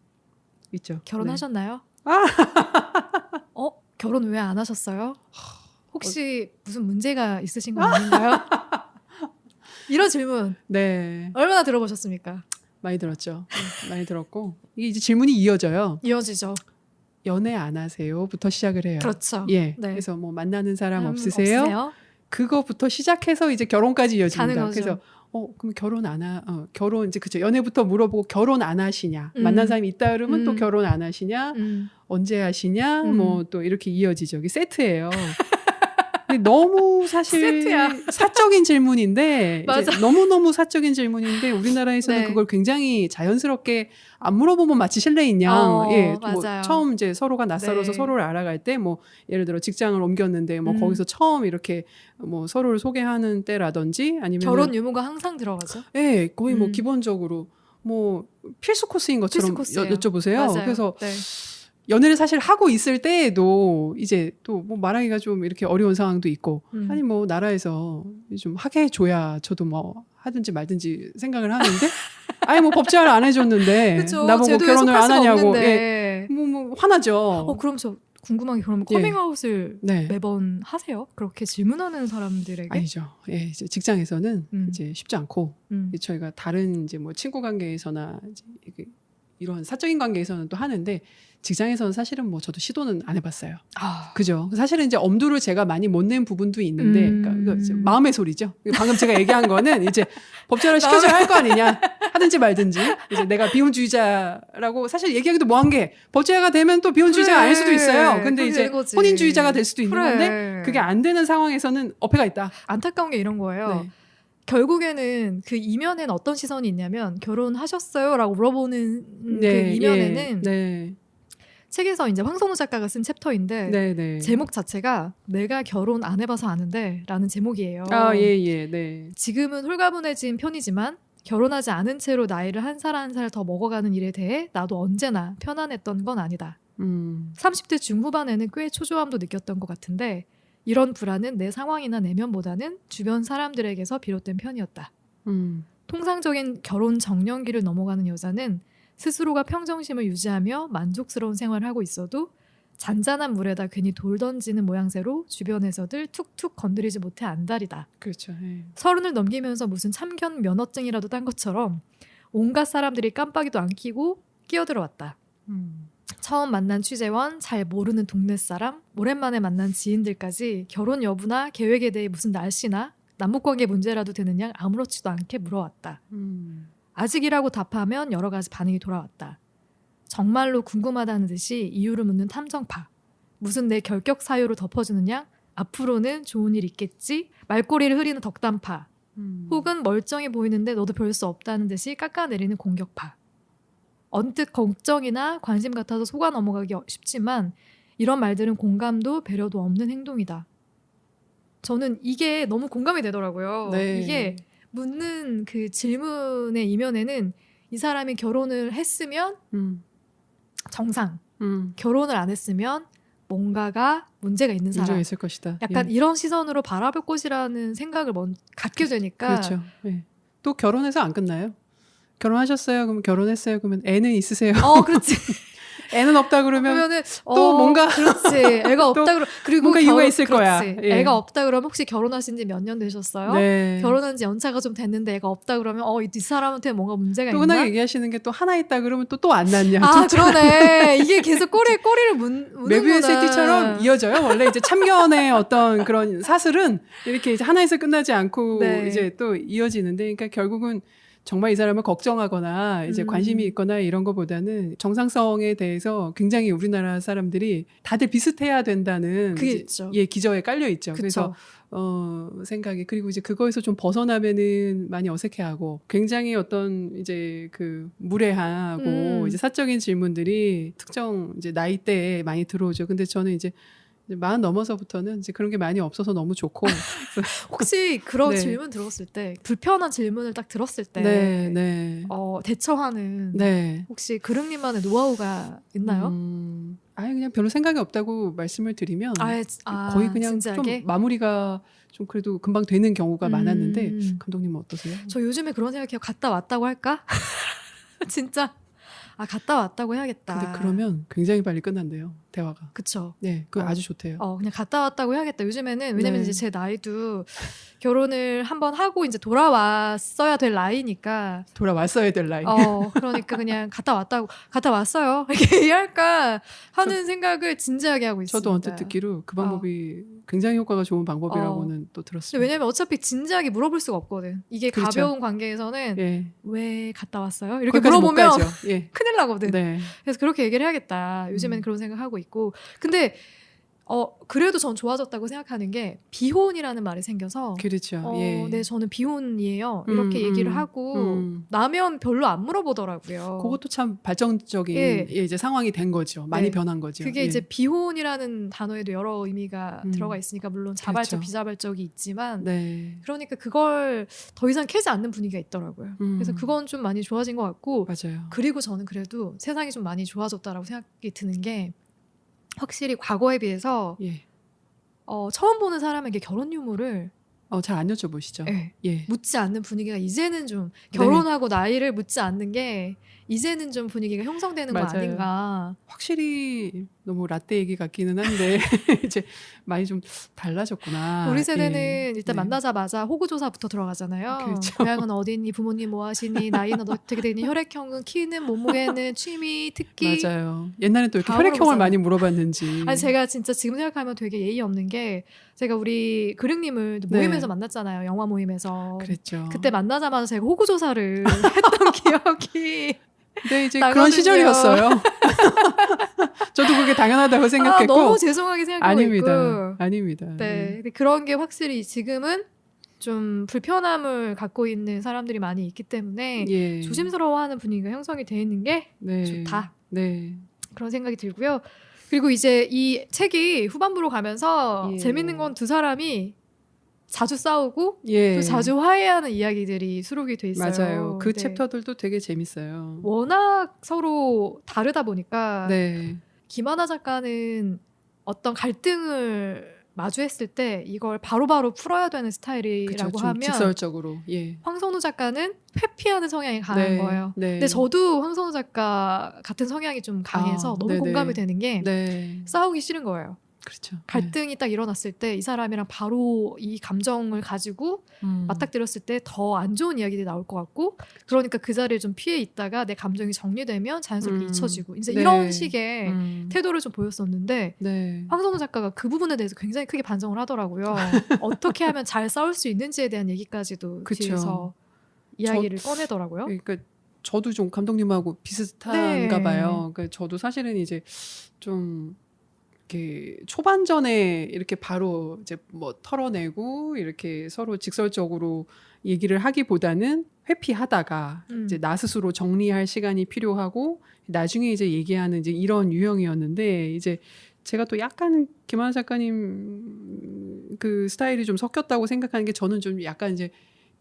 있죠. 결혼하셨나요? 결혼 왜 안 하셨어요? 혹시 무슨 문제가 있으신 건 아닌가요? 이런 질문 얼마나 들어보셨습니까? 많이 들었죠. 많이 들었고 이게 이제 질문이 이어져요. 이어지죠. 연애 안 하세요?부터 시작을 해요. 그렇죠. 그래서 뭐 만나는 사람 없으세요? 그거부터 시작해서 이제 결혼까지 이어집니다. 그래서 그럼 결혼 이제 그죠. 연애부터 물어보고 결혼 안 하시냐. 만난 사람이 있다 그러면 또 결혼 안 하시냐. 언제 하시냐. 뭐 또 이렇게 이어지죠. 이게 세트예요. 근데 너무 사실 세트야. 사적인 질문인데 맞아. 너무너무 사적인 질문인데 우리나라에서는 네. 그걸 굉장히 자연스럽게 안 물어보면 마치 실례인양. 예, 뭐 맞아요. 처음 이제 서로가 낯설어서 네. 서로를 알아갈 때 뭐 예를 들어 직장을 옮겼는데 뭐 거기서 처음 이렇게 뭐 서로를 소개하는 때라든지 아니면 결혼 유무가 항상 들어가죠. 예, 거의 뭐 기본적으로 뭐 필수 코스인 것처럼 여쭤보세요. 맞아요. 그래서 네. 연애를 사실 하고 있을 때에도 이제 또 뭐 말하기가 좀 이렇게 어려운 상황도 있고 아니 뭐 나라에서 좀 하게 해줘야 저도 뭐 하든지 말든지 생각을 하는데 아니 뭐 법제화를 안 해줬는데 그쵸, 나보고 결혼을 안 하냐고 예, 뭐 화나죠. 그럼 저 궁금한 게 그러면 커밍아웃을 네. 매번 하세요? 그렇게 질문하는 사람들에게? 아니죠. 예, 이제 직장에서는 이제 쉽지 않고 저희가 다른 이제 뭐 친구 관계에서나 이제 이런 사적인 관계에서는 또 하는데 직장에서는 사실은 뭐 저도 시도는 안 해봤어요. 그죠? 사실은 이제 엄두를 제가 많이 못 낸 부분도 있는데 그러니까 이제 마음의 소리죠. 방금 제가 얘기한 거는 이제 법제화를 시켜줘야 할 거 아니냐 하든지 말든지 이제 내가 비혼주의자라고 사실 얘기하기도 뭐한 게 법제화가 되면 또 비혼주의자가 아닐 수도 있어요. 근데 이제 혼인주의자가 될 수도 있는 건데 그게 안 되는 상황에서는 어폐가 있다. 안타까운 게 이런 거예요. 네. 결국에는 그 이면에는 어떤 시선이 있냐면 결혼하셨어요? 라고 물어보는 그 이면에는 책에서 이제 황선우 작가가 쓴 챕터인데 제목 자체가 내가 결혼 안 해봐서 아는데 라는 제목이에요. 네. 지금은 홀가분해진 편이지만 결혼하지 않은 채로 나이를 한 살 한 살 더 먹어가는 일에 대해 나도 언제나 편안했던 건 아니다. 30대 중후반에는 꽤 초조함도 느꼈던 것 같은데 이런 불안은 내 상황이나 내면보다는 주변 사람들에게서 비롯된 편이었다. 통상적인 결혼 정년기를 넘어가는 여자는 스스로가 평정심을 유지하며 만족스러운 생활을 하고 있어도 잔잔한 물에다 괜히 돌 던지는 모양새로 주변에서들 툭툭 건드리지 못해 안달이다. 그렇죠. 30을 넘기면서 무슨 참견 면허증이라도 딴 것처럼 온갖 사람들이 깜빡이도 안 켜고 끼어들어왔다. 처음 만난 취재원, 잘 모르는 동네 사람, 오랜만에 만난 지인들까지 결혼 여부나 계획에 대해 무슨 날씨나 남북관계 문제라도 되는 양 아무렇지도 않게 물어왔다. 아직이라고 답하면 여러 가지 반응이 돌아왔다. 정말로 궁금하다는 듯이 이유를 묻는 탐정파. 무슨 내 결격 사유를 덮어주는 양 앞으로는 좋은 일 있겠지? 말꼬리를 흐리는 덕담파. 혹은 멀쩡해 보이는데 너도 별 수 없다는 듯이 깎아내리는 공격파. 언뜻 걱정이나 관심 같아서 속아 넘어가기 쉽지만 이런 말들은 공감도 배려도 없는 행동이다. 저는 이게 너무 공감이 되더라고요. 이게 묻는 그 질문의 이면에는 이 사람이 결혼을 했으면 정상, 결혼을 안 했으면 뭔가가 문제가 있는 사람. 문제가 있을 것이다. 약간 이런 시선으로 바라볼 것이라는 생각을 갖게 되니까. 그렇죠. 또 결혼해서 안 끝나요. 결혼하셨어요? 그럼 결혼했어요? 그러면 애는 있으세요? 그렇지. 애는 없다 그러면은 또 뭔가 그렇지. 애가 없다 그리고 뭔가 이유가 있을 거야. 애가 없다 그러면 혹시 결혼하신 지 몇 년 되셨어요? 결혼한 지 연차가 좀 됐는데 애가 없다 그러면 이 사람한테 뭔가 문제가 또 있나? 흔하게 얘기하시는 게 또 하나 있다 그러면 또 안 낳냐. 그러네. 이게 계속 꼬리를 무는구나. 매뷰의 세티처럼 이어져요. 원래 이제 참견의 어떤 그런 사슬은 이렇게 이제 하나에서 끝나지 않고 이제 또 이어지는데, 그러니까 결국은 정말 이 사람을 걱정하거나 이제 관심이 있거나 이런 것보다는 정상성에 대해서 굉장히 우리나라 사람들이 다들 비슷해야 된다는 기저에 깔려 있죠. 그래서 생각이, 그리고 이제 그거에서 좀 벗어나면은 많이 어색해하고 굉장히 어떤 이제 그 무례하고 이제 사적인 질문들이 특정 이제 나이대에 많이 들어오죠. 근데 저는 이제 40 넘어서부터는 이제 그런 게 많이 없어서 너무 좋고. 혹시 그런 질문 들었을 때, 불편한 질문을 딱 들었을 때 대처하는 혹시 그릉님만의 노하우가 있나요? 그냥 별로 생각이 없다고 말씀을 드리면 거의 그냥 진지하게? 좀 마무리가 좀 그래도 금방 되는 경우가 많았는데, 감독님은 어떠세요? 저 요즘에 그런 생각해요. 갔다 왔다고 할까? 진짜 갔다 왔다고 해야겠다. 근데 그러면 굉장히 빨리 끝난대요. 대화가. 그쵸. 네, 그 아주 좋대요. 그냥 갔다 왔다고 해야겠다. 요즘에는 왜냐면 네. 이제 제 나이도 결혼을 한번 하고 이제 돌아왔어야 될 나이니까. 돌아왔어야 될 나이. 그러니까 그냥 갔다 왔어요. 이렇게 얘기할까 하는 생각을 진지하게 하고 있습니다. 저도 언뜻 듣기로 그 방법이 굉장히 효과가 좋은 방법이라고는 또 들었어요. 왜냐면 어차피 진지하게 물어볼 수가 없거든. 이게 그렇죠. 가벼운 관계에서는 예. 왜 갔다 왔어요? 이렇게 물어보면 예. 큰일 나거든. 네. 그래서 그렇게 얘기를 해야겠다. 요즘에는 그런 생각하고 있고. 근데 그래도 전 좋아졌다고 생각하는 게 비혼이라는 말이 생겨서 그렇죠. 예. 네, 저는 비혼이에요. 이렇게 얘기를 하고 나면 별로 안 물어보더라고요. 그것도 참 발전적인 이제 상황이 된 거죠. 많이 변한 거죠. 그게 이제 비혼이라는 단어에도 여러 의미가 들어가 있으니까 물론 자발적, 그렇죠. 비자발적이 있지만 네. 그러니까 그걸 더 이상 캐지 않는 분위기가 있더라고요. 그래서 그건 좀 많이 좋아진 것 같고 맞아요. 그리고 저는 그래도 세상이 좀 많이 좋아졌다라고 생각이 드는 게 확실히 과거에 비해서 처음 보는 사람에게 결혼 유무를 잘 안 여쭤보시죠. 예. 묻지 않는 분위기가 이제는 좀 결혼하고 나이를 묻지 않는 게 이제는 좀 분위기가 형성되는 맞아요. 거 아닌가. 확실히 너무 라떼 얘기 같기는 한데 이제 많이 좀 달라졌구나. 우리 세대는 일단 만나자마자 호구조사부터 들어가잖아요. 그렇죠. 고향은 어디니, 부모님 뭐 하시니, 나이는 어떻게 되니, 혈액형은, 키는, 몸무게는, 취미, 특기. 맞아요. 옛날엔 또 이렇게 혈액형을 많이 물어봤는지. 아니 제가 진짜 지금 생각하면 되게 예의 없는 게 제가 우리 그릉님을 모임에서 만났잖아요. 영화 모임에서. 그랬죠. 그때 만나자마자 제가 호구조사를 했던 기억이 근데 이제 나거든요. 그런 시절이었어요. 저도 그게 당연하다고 생각했고. 너무 죄송하게 생각하고 있고. 아닙니다. 네. 근데 그런 게 확실히 지금은 좀 불편함을 갖고 있는 사람들이 많이 있기 때문에 조심스러워하는 분위기가 형성이 되어 있는 게 좋다. 네. 그런 생각이 들고요. 그리고 이제 이 책이 후반부로 가면서 재밌는 건 두 사람이 자주 싸우고 또 자주 화해하는 이야기들이 수록이 돼 있어요. 맞아요. 그 챕터들도 되게 재밌어요. 워낙 서로 다르다 보니까 김하나 작가는 어떤 갈등을 마주했을 때 이걸 바로바로 풀어야 되는 스타일이라고 하면 직설적으로. 황선우 작가는 회피하는 성향이 강한 거예요. 근데 저도 황선우 작가 같은 성향이 좀 강해서 너무 공감이 되는 게 싸우기 싫은 거예요. 그렇죠. 갈등이 딱 일어났을 때 이 사람이랑 바로 이 감정을 가지고 맞닥뜨렸을 때 더 안 좋은 이야기들이 나올 것 같고 그러니까 그 자리를 좀 피해 있다가 내 감정이 정리되면 자연스럽게 잊혀지고 이제 이런 식의 태도를 좀 보였었는데 황선우 작가가 그 부분에 대해서 굉장히 크게 반성을 하더라고요. 어떻게 하면 잘 싸울 수 있는지에 대한 얘기까지도 뒤에서 이야기를 꺼내더라고요. 그러니까 저도 좀 감독님하고 비슷한가 봐요. 그러니까 저도 사실은 이제 좀 이렇게 초반전에 이렇게 바로 이제 뭐 털어내고 이렇게 서로 직설적으로 얘기를 하기보다는 회피하다가 이제 나 스스로 정리할 시간이 필요하고 나중에 이제 얘기하는 이제 이런 유형이었는데 이제 제가 또 약간 김하나 작가님 그 스타일이 좀 섞였다고 생각하는 게 저는 좀 약간 이제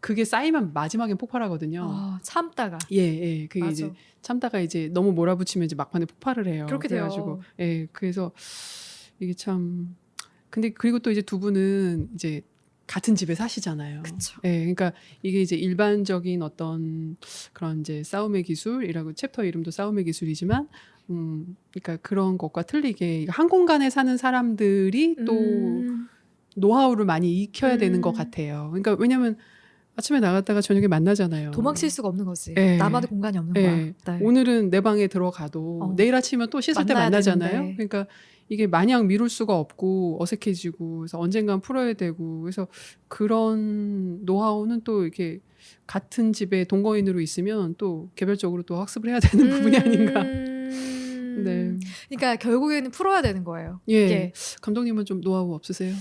그게 쌓이면 마지막엔 폭발하거든요. 참다가. 그게 맞아. 이제 참다가 이제 너무 몰아붙이면 이제 막판에 폭발을 해요. 그렇게 그래가지고, 그래서 이게 참. 근데 그리고 또 이제 두 분은 이제 같은 집에 사시잖아요. 그쵸. 그러니까 이게 이제 일반적인 어떤 그런 이제 싸움의 기술이라고 챕터 이름도 싸움의 기술이지만, 그러니까 그런 것과 틀리게 한 공간에 사는 사람들이 또 노하우를 많이 익혀야 되는 것 같아요. 그러니까 왜냐면 아침에 나갔다가 저녁에 만나잖아요. 도망칠 수가 없는 거지. 나만의 공간이 없는 거야. 오늘은 내 방에 들어가도 내일 아침이면 또 씻을 때 만나잖아요. 되는데. 그러니까 이게 마냥 미룰 수가 없고 어색해지고 그래서 언젠간 풀어야 되고 그래서 그런 노하우는 또 이렇게 같은 집에 동거인으로 있으면 또 개별적으로 또 학습을 해야 되는 부분이 아닌가. 그러니까 결국에는 풀어야 되는 거예요. 감독님은 좀 노하우 없으세요?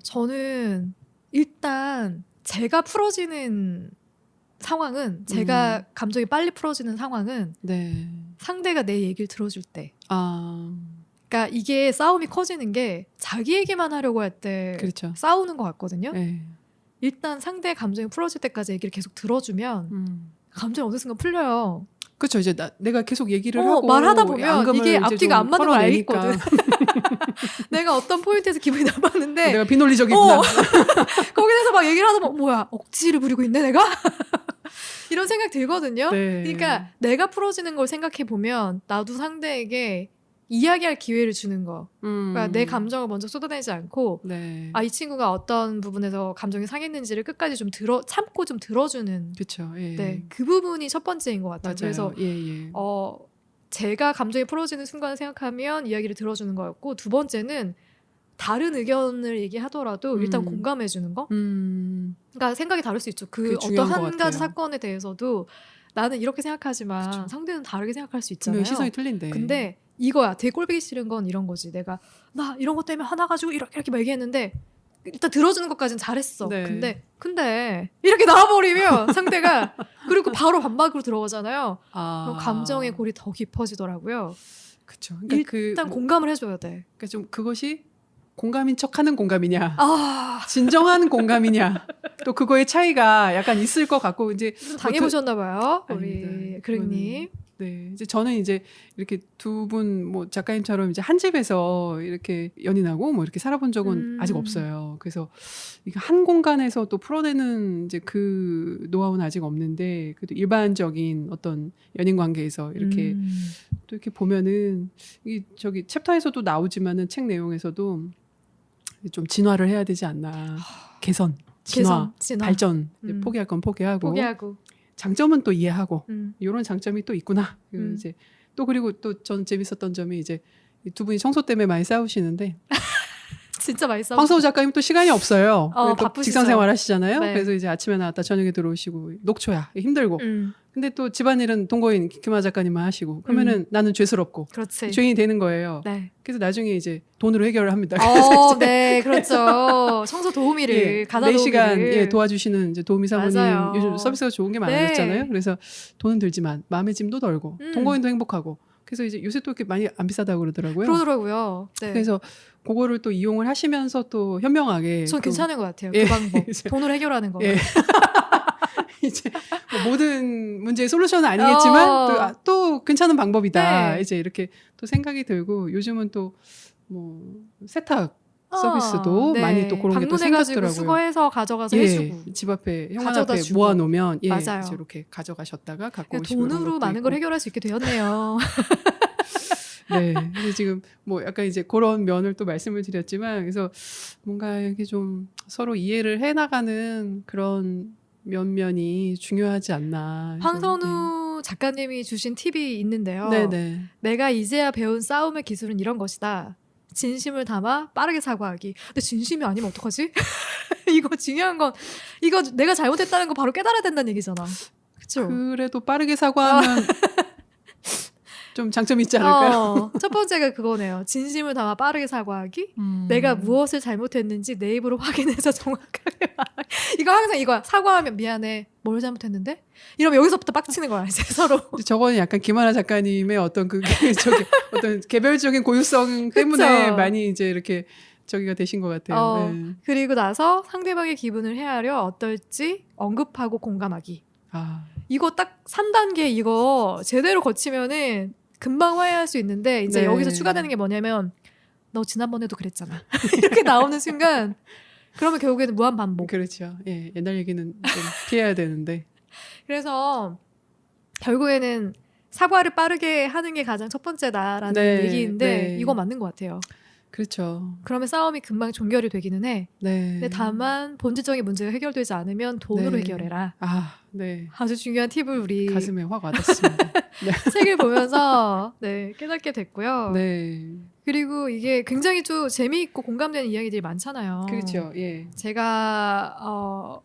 저는 일단 제가 풀어지는 상황은 제가 감정이 빨리 풀어지는 상황은 상대가 내 얘기를 들어줄 때 그러니까 이게 싸움이 커지는 게 자기 얘기만 하려고 할 때 싸우는 것 같거든요. 일단 상대의 감정이 풀어질 때까지 얘기를 계속 들어주면 감정이 어느 순간 풀려요. 그렇죠. 이제 내가 계속 얘기를 하고 말하다 보면 이게 앞뒤가 안 맞는 걸 알겠거든. 내가 어떤 포인트에서 기분이 나빴는데 내가 비논리적이구나. 거기 대해서 막 얘기를 하다 보면 뭐야 억지를 부리고 있네 내가? 이런 생각 들거든요. 그러니까 내가 풀어지는 걸 생각해 보면 나도 상대에게 이야기할 기회를 주는 거. 그러니까 내 음. 감정을 먼저 쏟아내지 않고 네. 이 친구가 어떤 부분에서 감정이 상했는지를 끝까지 좀 참고 좀 들어주는. 그쵸. 예. 네, 그 부분이 첫 번째인 것 같아요. 맞아요. 그래서 예. 제가 감정이 풀어지는 순간을 생각하면 이야기를 들어주는 거였고, 두 번째는 다른 의견을 얘기하더라도 일단 공감해 주는 거. 그러니까 생각이 다를 수 있죠. 그 그게 중요한 어떤 것 한 가지 같아요. 사건에 대해서도 나는 이렇게 생각하지만 그쵸. 상대는 다르게 생각할 수 있잖아요. 분명히 시선이 틀린데. 근데 이거야. 되게 꼴보기 싫은 건 이런 거지. 내가 나 이런 것 때문에 화나가지고 이렇게 막 얘기했는데 일단 들어주는 것까지는 잘했어. 네. 근데 이렇게 나와버리면 상대가 그리고 바로 반박으로 들어가잖아요. 그럼 감정의 골이 더 깊어지더라고요. 그쵸. 그러니까 일단 공감을 해줘야 돼. 그러니까 좀 그것이 공감인 척하는 공감이냐, 진정한 공감이냐, 또 그거의 차이가 약간 있을 것 같고 이제 당해보셨나봐요, 우리 아닙니다. 그릉님. 네, 이제 저는 이제 이렇게 두 분 뭐 작가님처럼 이제 한 집에서 이렇게 연인하고 뭐 이렇게 살아본 적은 아직 없어요. 그래서 이게 한 공간에서 또 풀어내는 이제 그 노하우는 아직 없는데, 그래도 일반적인 어떤 연인 관계에서 이렇게 또 이렇게 보면은 이 저기 챕터에서도 나오지만은 책 내용에서도 좀 진화를 해야 되지 않나. 개선, 진화. 발전. 포기할 건 포기하고. 장점은 또 이해하고 이런 장점이 또 있구나. 이제 또 그리고 또 전 재밌었던 점이 이제 두 분이 청소 때문에 많이 싸우시는데 진짜 많이 싸우시죠. 황서우 작가님 또 시간이 없어요. 바쁘시죠. 직장 생활 하시잖아요. 네. 그래서 이제 아침에 나왔다 저녁에 들어오시고 녹초야 힘들고. 근데 또 집안일은 동거인 김아 작가님만 하시고 그러면은 나는 죄스럽고 그렇지. 죄인이 되는 거예요. 네. 그래서 나중에 이제 돈으로 해결을 합니다. 네, 그렇죠. 청소 도우미를 가다 도우미를 4시간 도와주시는 이제 도우미 사모님 맞아요. 요즘 서비스가 좋은 게 많아졌잖아요. 네. 그래서 돈은 들지만 마음의 짐도 덜고 동거인도 행복하고. 그래서 이제 요새 또 이렇게 많이 안 비싸다고 그러더라고요. 그러더라고요. 네. 그래서 그거를 또 이용을 하시면서 또 현명하게. 전 괜찮은 것 같아요. 그 방법. 돈으로 해결하는 거. 이제 뭐 모든 문제의 솔루션은 아니겠지만 또 괜찮은 방법이다. 네. 이제 이렇게 또 생각이 들고 요즘은 또 뭐 세탁 서비스도 많이 또 그런 게 또 생겼더라고요. 수거해서 가져가서 해주고 집 앞에 현관 앞에 모아놓으면 맞아요. 이제 이렇게 가져가셨다가 갖고 오시고 돈으로 많은 걸 해결할 수 있게 되었네요. 네. 근데 지금 뭐 약간 이제 그런 면을 또 말씀을 드렸지만 그래서 뭔가 이렇게 좀 서로 이해를 해나가는 그런 면면이 중요하지 않나. 황선우 작가님이 주신 팁이 있는데요. 네네. 내가 이제야 배운 싸움의 기술은 이런 것이다. 진심을 담아 빠르게 사과하기. 근데 진심이 아니면 어떡하지? 이거 중요한 건 이거 내가 잘못했다는 거 바로 깨달아야 된다는 얘기잖아. 그렇죠? 그래도 빠르게 사과하면 좀 장점이 있지 않을까요? 첫 번째가 그거네요. 진심을 담아 빠르게 사과하기. 내가 무엇을 잘못했는지 내 입으로 확인해서 정확하게 말하기. 이거 항상 이거야. 사과하면 미안해. 뭘 잘못했는데? 이러면 여기서부터 빡치는 거야. 이제 서로. 저거는 약간 김하나 작가님의 어떤 어떤 개별적인 고유성 때문에 많이 이제 이렇게 저기가 되신 것 같아요. 네. 그리고 나서 상대방의 기분을 헤아려 어떨지 언급하고 공감하기. 이거 딱 3단계 이거 제대로 거치면은 금방 화해할 수 있는데 이제 여기서 추가되는 게 뭐냐면 너 지난번에도 그랬잖아. 이렇게 나오는 순간 그러면 결국에는 무한 반복. 그렇죠. 예, 옛날 얘기는 좀 피해야 되는데. 그래서 결국에는 사과를 빠르게 하는 게 가장 첫 번째다라는 얘기인데 이거 맞는 것 같아요. 그렇죠. 그러면 싸움이 금방 종결이 되기는 해. 근데 다만 본질적인 문제가 해결되지 않으면 돈으로 해결해라. 네. 아주 중요한 팁을 우리 가슴에 확 와닿습니다. 책을 보면서 깨닫게 됐고요. 네. 그리고 이게 굉장히 좀 재미있고 공감되는 이야기들이 많잖아요. 그렇죠. 예. 제가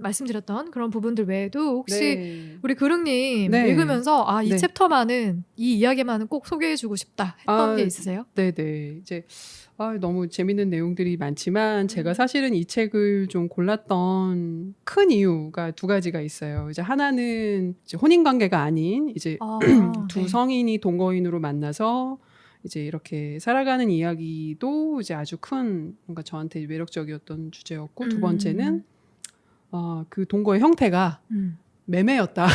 말씀드렸던 그런 부분들 외에도 혹시 우리 그릉님 읽으면서 이 챕터만은 이 이야기만은 꼭 소개해주고 싶다 했던 게 있으세요? 네네. 이제 너무 재밌는 내용들이 많지만 제가 사실은 이 책을 좀 골랐던 큰 이유가 두 가지가 있어요. 이제 하나는 이제 혼인 관계가 아닌 이제 두 성인이 동거인으로 만나서 이제 이렇게 살아가는 이야기도 이제 아주 큰 뭔가 저한테 매력적이었던 주제였고 두 번째는 그 동거의 형태가 매매였다.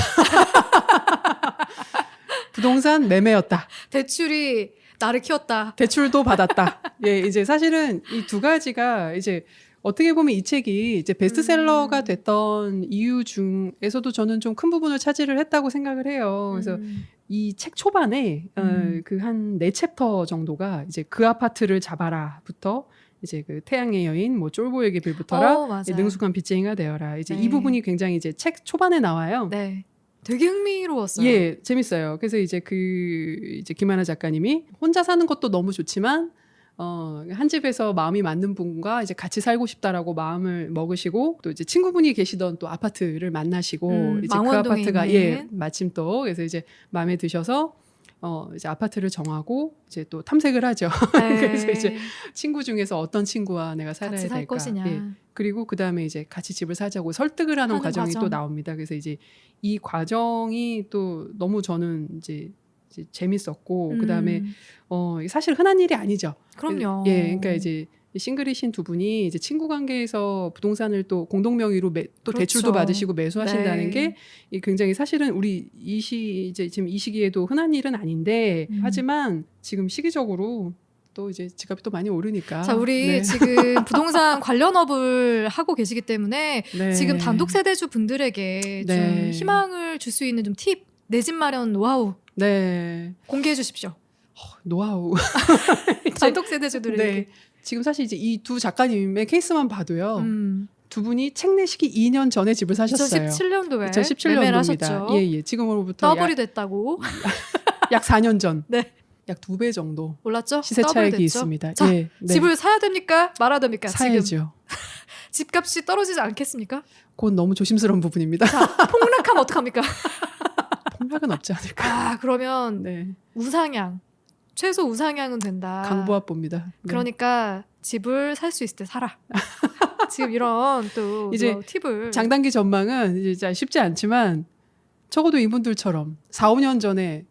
부동산 매매였다. 대출이 나를 키웠다. 대출도 받았다. 예, 이제 사실은 이 두 가지가 이제 어떻게 보면 이 책이 이제 베스트셀러가 됐던 이유 중에서도 저는 좀 큰 부분을 차지를 했다고 생각을 해요. 그래서 이 책 초반에 그 한 4챕터 정도가 이제 그 아파트를 잡아라부터 이제 그 태양의 여인, 뭐 쫄보에게 빌붙어라, 능숙한 빚쟁이가 되어라. 이제 이 부분이 굉장히 이제 책 초반에 나와요. 네. 되게 흥미로웠어요. 예, 재밌어요. 그래서 이제 이제 김하나 작가님이 혼자 사는 것도 너무 좋지만 한 집에서 마음이 맞는 분과 이제 같이 살고 싶다라고 마음을 먹으시고 또 이제 친구분이 계시던 또 아파트를 만나시고 이제 그 아파트가 있는. 마침 또 그래서 이제 마음에 드셔서 이제 아파트를 정하고 이제 또 탐색을 하죠. 그래서 이제 친구 중에서 어떤 친구와 내가 살아야 같이 살 될까. 것이냐. 예. 그리고 그 다음에 이제 같이 집을 사자고 설득을 하는 과정이 또 나옵니다. 그래서 이제 이 과정이 또 너무 저는 이제 재밌었고 그 다음에 사실 흔한 일이 아니죠. 그럼요. 예, 그러니까 이제 싱글이신 두 분이 이제 친구 관계에서 부동산을 또 공동 명의로 또 그렇죠. 대출도 받으시고 매수하신다는 게 굉장히 사실은 우리 이제 지금 이 시기에도 흔한 일은 아닌데 하지만 지금 시기적으로 또 이제 지갑이 또 많이 오르니까. 자, 우리 지금 부동산 관련업을 하고 계시기 때문에 지금 단독 세대주 분들에게 좀 희망을 줄 수 있는 좀 팁, 내 집 마련 노하우 공개해 주십시오. 노하우. 단독 세대주들에게. 지금 사실 이제 이 두 작가님의 케이스만 봐도요. 두 분이 책 내시기 2년 전에 집을 사셨어요. 2017년도에 2017년도입니다. 매매를 하셨죠. 예. 지금으로부터 더블이 됐다고. 약 4년 전. 네. 약 2배 정도. 올랐죠? 시세 차익이 있습니다. 자, 네. 집을 사야 됩니까? 말아야 됩니까? 사야죠. 지금. 집값이 떨어지지 않겠습니까? 그건 너무 조심스러운 부분입니다. 자, 폭락하면 어떡합니까? 폭락은 없지 않을까. 그러면 우상향. 최소 우상향은 된다. 강보합봅니다. 그러니까 집을 살 수 있을 때 사라. 지금 이런 또 이제 팁을. 장단기 전망은 이제 쉽지 않지만 적어도 이분들처럼 4, 5년 전에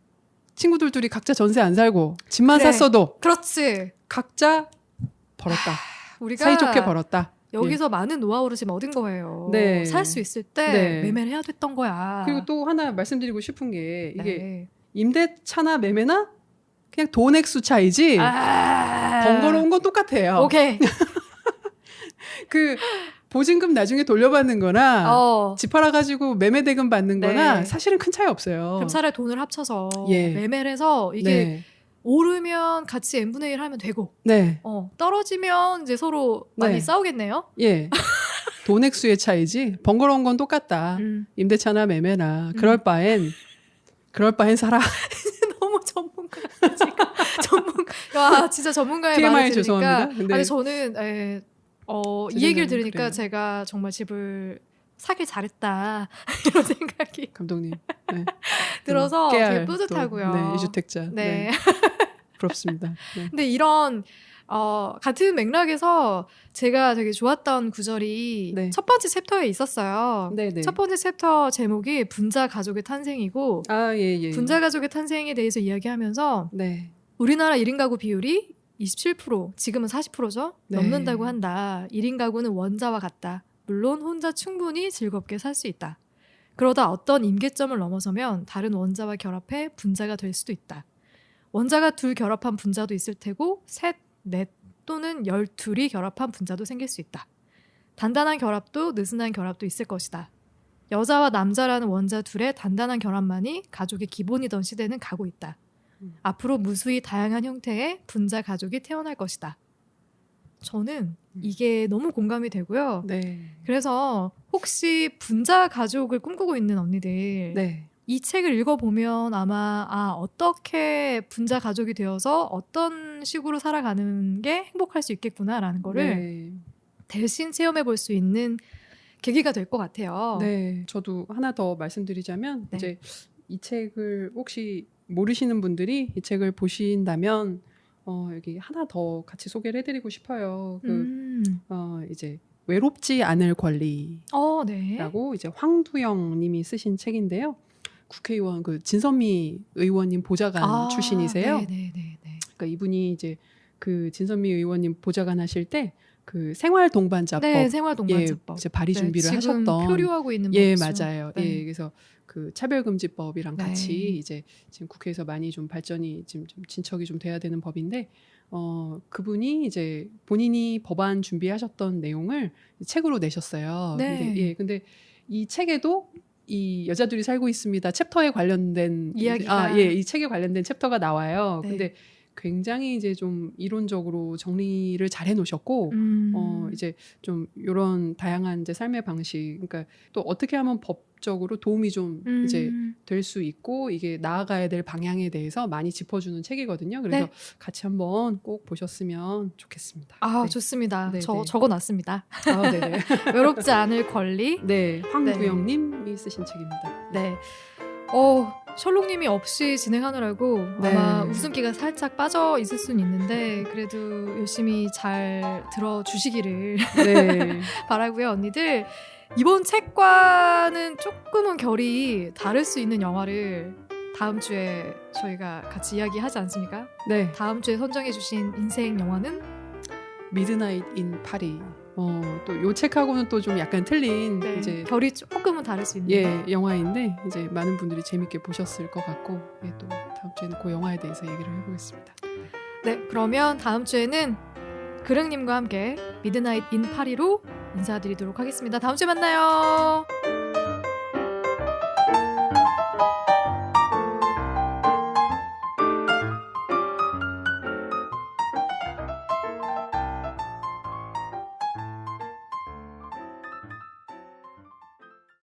친구들 둘이 각자 전세 안 살고 집만 샀어도 그렇지. 각자 벌었다. 우리가 사이좋게 벌었다. 여기서 많은 노하우를 지금 얻은 거예요. 살 수 있을 때 매매를 해야 됐던 거야. 그리고 또 하나 말씀드리고 싶은 게 이게 임대차나 매매나 그냥 돈 액수 차이지 번거로운 건 똑같아요. 오케이. 그 보증금 나중에 돌려받는 거나 집 팔아가지고 매매 대금 받는 거나 사실은 큰 차이 없어요. 그럼 차라리 돈을 합쳐서 매매를 해서 이게 오르면 같이 n분의 1 하면 되고 떨어지면 이제 서로 많이 싸우겠네요. 예. 돈 액수의 차이지 번거로운 건 똑같다. 임대차나 매매나 그럴 바엔 사라. 너무 전문가 와 진짜 전문가의 말을 들으니까 아니 저는 이 얘기를 들으니까 그래요. 제가 정말 집을 사길 잘했다 이런 생각이 감독님 들어서 되게 뿌듯하고요. 이주택자 부럽습니다. 근데 이런 같은 맥락에서 제가 되게 좋았던 구절이 첫 번째 챕터에 있었어요. 첫 번째 챕터 제목이 분자 가족의 탄생이고 분자 가족의 탄생에 대해서 이야기하면서 우리나라 1인 가구 비율이 27%, 지금은 40%죠? 넘는다고 한다. 1인 가구는 원자와 같다. 물론 혼자 충분히 즐겁게 살 수 있다. 그러다 어떤 임계점을 넘어서면 다른 원자와 결합해 분자가 될 수도 있다. 원자가 둘 결합한 분자도 있을 테고 셋, 넷 또는 12이 결합한 분자도 생길 수 있다. 단단한 결합도 느슨한 결합도 있을 것이다. 여자와 남자라는 원자 둘의 단단한 결합만이 가족의 기본이던 시대는 가고 있다. 앞으로 무수히 다양한 형태의 분자 가족이 태어날 것이다. 저는 이게 너무 공감이 되고요. 그래서 혹시 분자 가족을 꿈꾸고 있는 언니들 이 책을 읽어보면 아마 어떻게 분자 가족이 되어서 어떤 식으로 살아가는 게 행복할 수 있겠구나라는 거를 대신 체험해 볼 수 있는 계기가 될 것 같아요. 저도 하나 더 말씀드리자면 이제 이 책을 혹시 모르시는 분들이 이 책을 보신다면 여기 하나 더 같이 소개를 해드리고 싶어요. 이제 외롭지 않을 권리라고 이제 황두영님이 쓰신 책인데요. 국회의원 진선미 의원님 보좌관 출신이세요. 그러니까 이분이 이제 그 진선미 의원님 보좌관 하실 때 그 생활동반자법, 생활동반자법 이제 발의 준비를 지금 하셨던 표류하고 있는 법이죠. 맞아요. 그래서 그 차별금지법이랑 같이 이제 지금 국회에서 많이 좀 발전이 지금 좀 진척이 좀 돼야 되는 법인데 그분이 이제 본인이 법안 준비하셨던 내용을 책으로 내셨어요. 근데 이 책에도 이 여자들이 살고 있습니다 챕터에 관련된 이야기가 이 책에 관련된 챕터가 나와요. 네. 근데 굉장히 이제 좀 이론적으로 정리를 잘 해놓으셨고 이제 좀 이런 다양한 이제 삶의 방식, 그러니까 또 어떻게 하면 법적으로 도움이 좀 이제 될 수 있고 이게 나아가야 될 방향에 대해서 많이 짚어주는 책이거든요. 그래서 네. 같이 한번 꼭 보셨으면 좋겠습니다. 아 네. 좋습니다. 네, 네. 적어놨습니다. 네네. 외롭지 않을 권리. 네, 황구영님이 쓰신 책입니다. 네. 셜록님이 없이 진행하느라고 네. 아마 웃음기가 살짝 빠져 있을 수는 있는데 그래도 열심히 잘 들어주시기를 네. 바라고요. 언니들 이번 책과는 조금은 결이 다를 수 있는 영화를 다음 주에 저희가 같이 이야기하지 않습니까? 네. 다음 주에 선정해 주신 인생 영화는 미드나잇 인 파리. 또 요 책하고는 또 좀 약간 틀린 네, 이제 결이 조금은 다를 수 있는 영화인데 이제 많은 분들이 재밌게 보셨을 것 같고 또 다음 주에는 그 영화에 대해서 얘기를 해보겠습니다. 네, 그러면 다음 주에는 그릉님과 함께 미드나잇 인 파리로 인사드리도록 하겠습니다. 다음 주에 만나요.